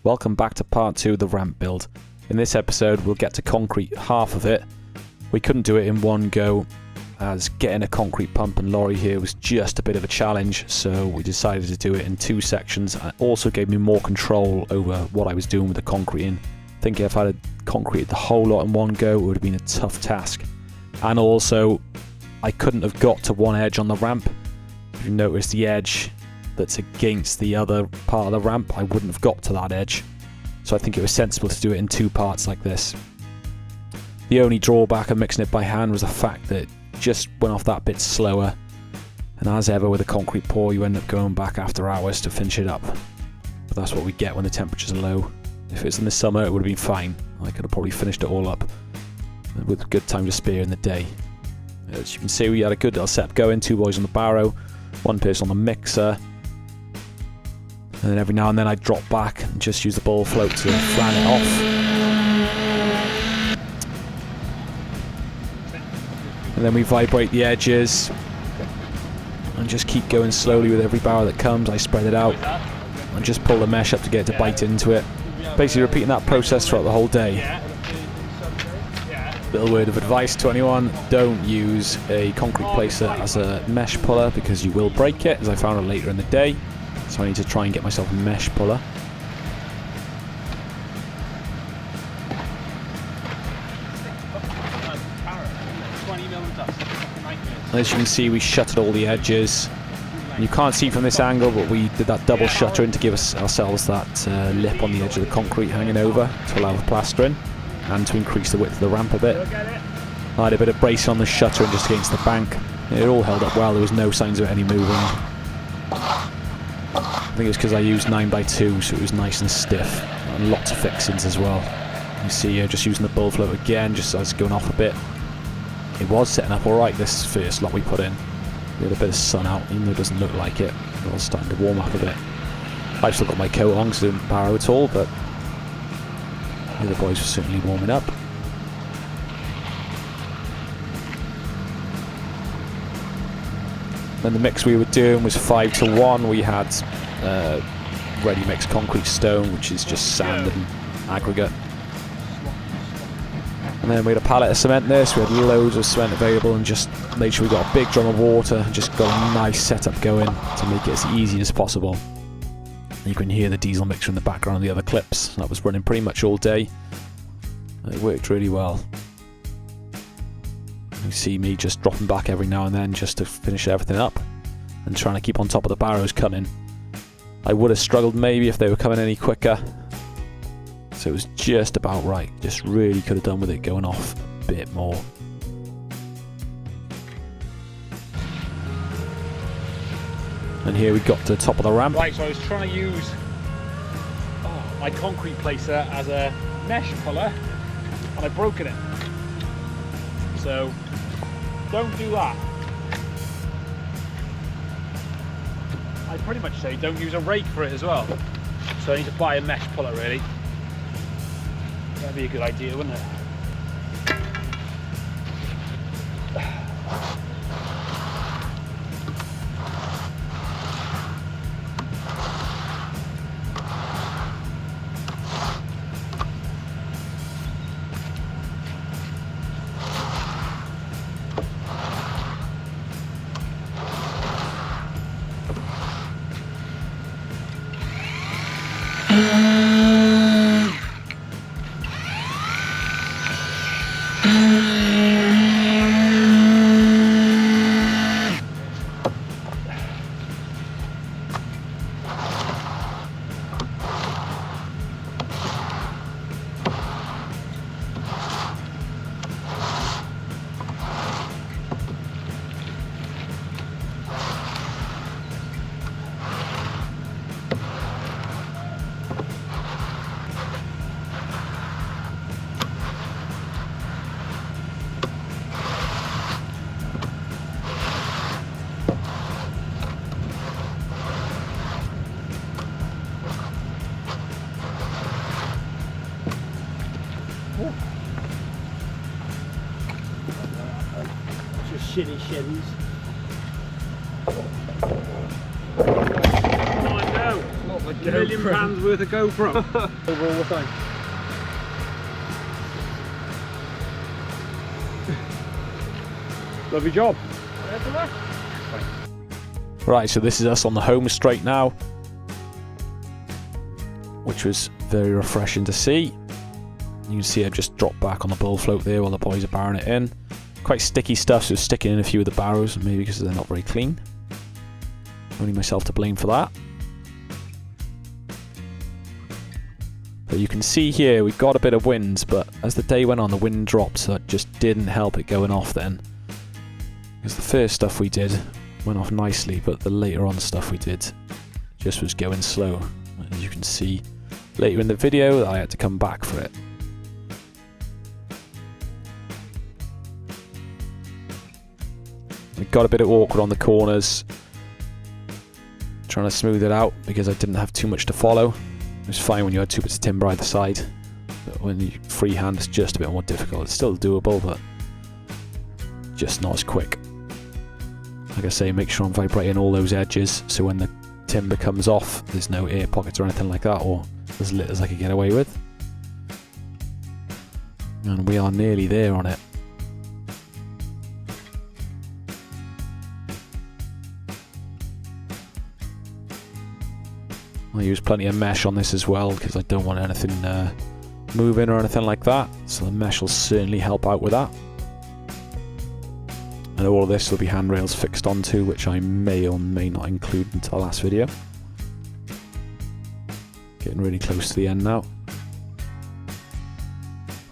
Welcome back to part 2 of the ramp build. In this episode we'll get to concrete half of it. We couldn't do it in one go as getting a concrete pump and lorry here was just a bit of a challenge, so we decided to do it in 2 sections. It also gave me more control over what I was doing with the concreting. I think if I had concreted the whole lot in one go it would have been a tough task. And also I couldn't have got to one edge on the ramp. If you notice the edge that's against the other part of the ramp, I wouldn't have got to that edge. So I think it was sensible to do it in 2 parts like this. The only drawback of mixing it by hand was the fact that it just went off that bit slower. And as ever with a concrete pour, you end up going back after hours to finish it up. But that's what we get when the temperatures are low. If it was in the summer, it would have been fine. I could have probably finished it all up with good time to spare in the day. As you can see, we had a good little setup going. 2 boys on the barrow, 1 person on the mixer. And then every now and then I'd drop back and just use the ball float to flan it off. And then we vibrate the edges and just keep going slowly with every barrow that comes. I spread it out and just pull the mesh up to get it to bite into it. Basically repeating that process throughout the whole day. Little word of advice to anyone: don't use a concrete placer as a mesh puller because you will break it, as I found out later in the day. So I need to try and get myself a mesh puller. As you can see, we shuttered all the edges. You can't see from this angle, but we did that double shuttering to give ourselves that lip on the edge of the concrete hanging over to allow the plastering and to increase the width of the ramp a bit. I had a bit of bracing on the shuttering just against the bank. It all held up well, there was no signs of any moving. I think it was because I used 9x2, so it was nice and stiff, and lots of fixings as well. You see here, just using the bull float again, just as it's going off a bit. It was setting up alright, this first lot we put in. We had a bit of sun out, even though it doesn't look like it. It was starting to warm up a bit. I've still got my coat on because I didn't barrow at all, but the other boys were certainly warming up. Then the mix we were doing was 5-to-1. We had ready mixed concrete stone, which is just sand and aggregate. And then we had a pallet of cement there, so we had loads of cement available and just made sure we got a big drum of water and just got a nice setup going to make it as easy as possible. And you can hear the diesel mixer in the background of the other clips. That was running pretty much all day. It worked really well. You see me just dropping back every now and then just to finish everything up and trying to keep on top of the barrows coming. I would have struggled maybe if they were coming any quicker. So it was just about right. Just really could have done with it going off a bit more. And here we got to the top of the ramp. Right, so I was trying to use my concrete placer as a mesh puller and I've broken it. So don't do that. I'd pretty much say don't use a rake for it as well. So I need to buy a mesh puller really. That'd be a good idea, wouldn't it? Just shitty shins. Oh no! Not the £1,000,000 worth of GoPro. Over all the time. Lovely job. Right, so this is us on the home straight now, which was very refreshing to see. You can see I've just dropped back on the bull float there while the boys are barring it in. Quite sticky stuff, so sticking in a few of the barrows, maybe because they're not very clean. Only myself to blame for that. But you can see here we've got a bit of wind, but as the day went on the wind dropped, so it just didn't help it going off then. Because the first stuff we did went off nicely, but the later on stuff we did just was going slow. As you can see later in the video, I had to come back for it. It got a bit awkward on the corners, trying to smooth it out because I didn't have too much to follow. It was fine when you had 2 bits of timber either side, but when you freehand it's just a bit more difficult. It's still doable, but just not as quick. Like I say, make sure I'm vibrating all those edges so when the timber comes off there's no air pockets or anything like that, or as little as I could get away with. And we are nearly there on it. I use plenty of mesh on this as well because I don't want anything moving or anything like that, so the mesh will certainly help out with that. And all of this will be handrails fixed onto, which I may or may not include until last video. Getting really close to the end now.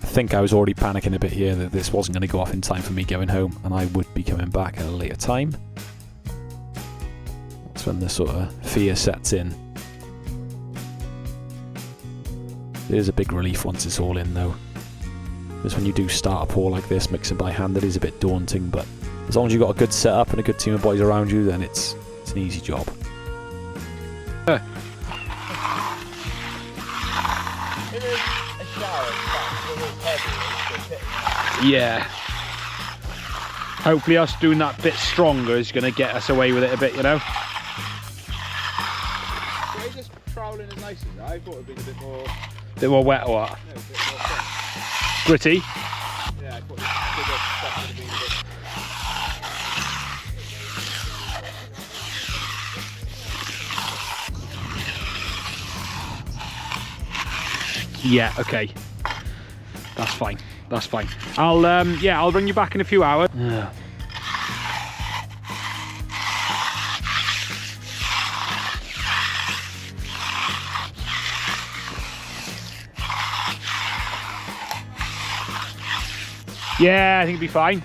I think I was already panicking a bit here that this wasn't going to go off in time for me going home, and I would be coming back at a later time. That's when the sort of fear sets in. It is a big relief once it's all in though. Because when you do start a pour like this, mixing by hand, it is a bit daunting, but as long as you've got a good setup and a good team of boys around you, then it's an easy job. Yeah. Hopefully us doing that bit stronger is going to get us away with it a bit, you know? Yeah, just troweling as nice as that. I thought it would be a bit more... Bit more wet or what? No, a bit more fun. Gritty? Yeah, I thought this stuff would have been a bit... Yeah, okay. That's fine. That's fine. I'll bring you back in a few hours. Yeah. Yeah, I think it'll be fine.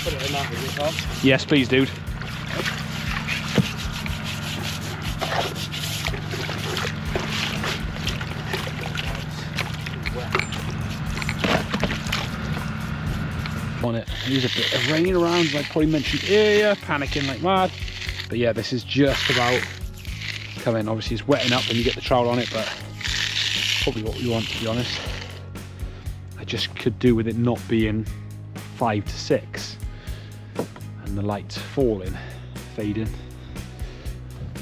Put it in that with your top. Yes, please, dude. On it. There's a bit of rain around, as I probably mentioned earlier, panicking like mad. But yeah, this is just about coming. Obviously it's wetting up when you get the trowel on it, but probably what we want, to be honest. I just could do with it not being 5 to 6 and the light falling, fading.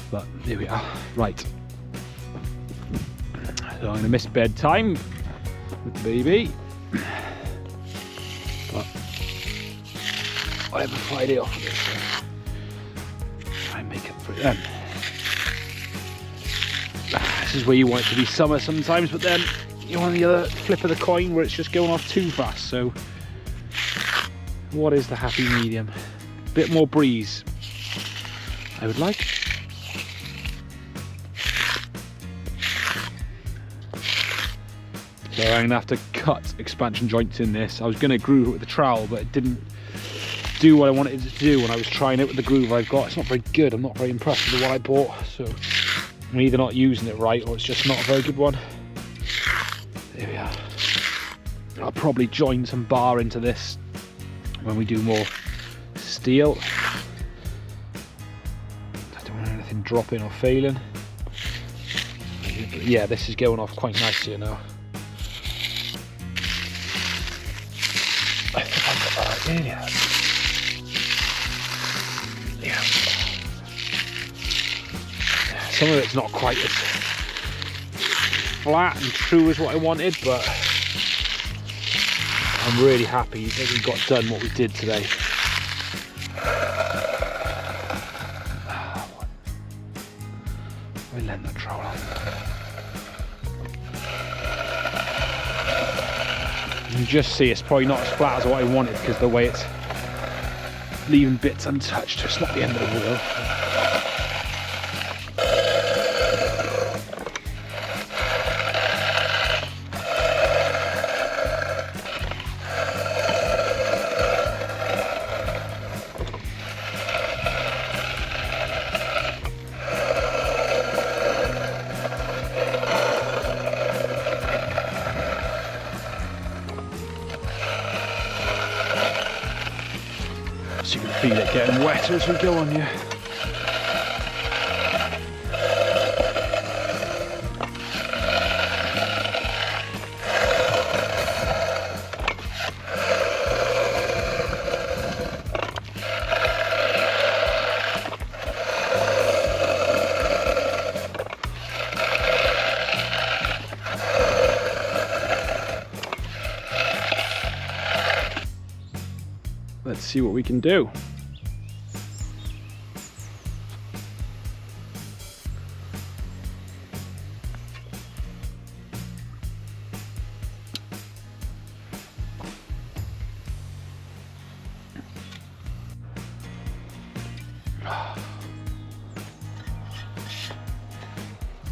But here we are. Right. So I'm gonna miss bedtime with the baby. But I have a Friday off of this, so try and make up for it then. This is where you want it to be summer sometimes, but then you want the other flip of the coin where it's just going off too fast. So what is the happy medium? A bit more breeze, I would like. So I'm gonna have to cut expansion joints in this. I was gonna groove it with the trowel, but it didn't do what I wanted it to do when I was trying it with the groove I've got. It's not very good. I'm not very impressed with the one I bought, so I'm either not using it right or it's just not a very good one. There we are. I'll probably join some bar into this when we do more steel. I don't want anything dropping or failing. But yeah, this is going off quite nicely now. I think I got that right there, yeah. Some of it's not quite as flat and true as what I wanted, but I'm really happy that we got done what we did today. I lent that trowel on. You can just see it's probably not as flat as what I wanted because the way it's leaving bits untouched. It's not the end of the world. So you can feel it getting wetter as we go on, yeah. Let's see what we can do.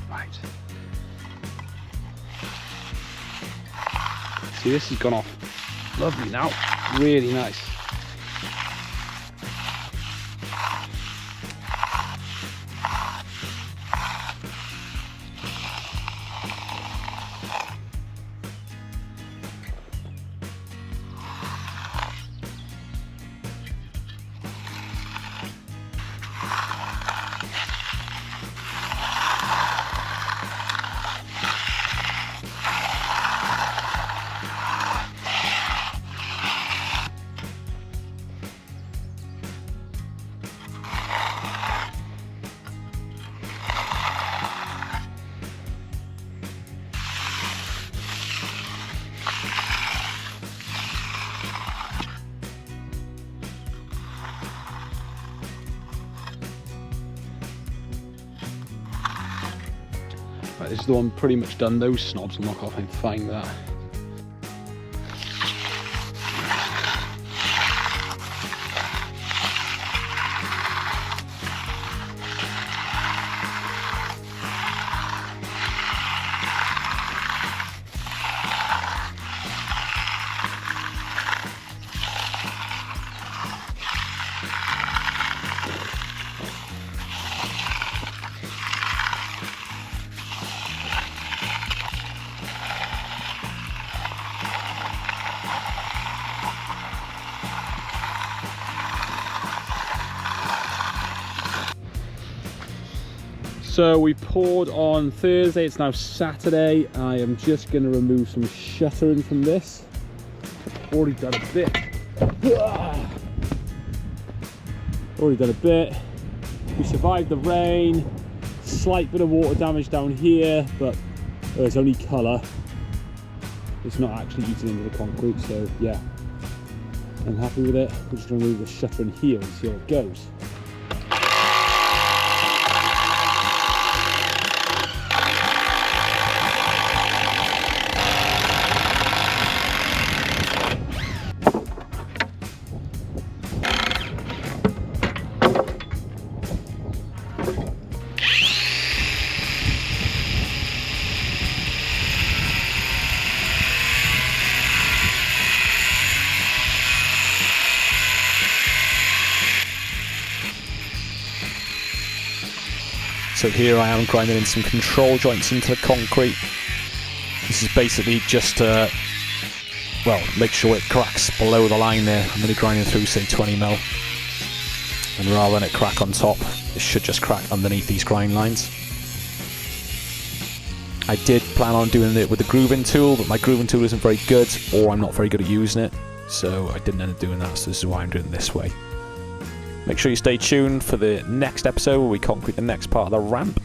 Right. See, this has gone off lovely now. Really nice. Right, this is the one pretty much done. Those snobs will knock off, I'm fine with that. So we poured on Thursday, it's now Saturday. I am just going to remove some shuttering from this. Already done a bit. Already done a bit. We survived the rain. Slight bit of water damage down here, but it's only colour. It's not actually eating into the concrete, so yeah. I'm happy with it. We're just going to remove the shuttering here and see how it goes. So here I am grinding in some control joints into the concrete. This is basically just to, well, make sure it cracks below the line there. I'm only grinding through, say, 20mm. And rather than it crack on top, it should just crack underneath these grind lines. I did plan on doing it with the grooving tool, but my grooving tool isn't very good, or I'm not very good at using it. so I didn't end up doing that, so this is why I'm doing it this way. Make sure you stay tuned for the next episode where we concrete the next part of the ramp.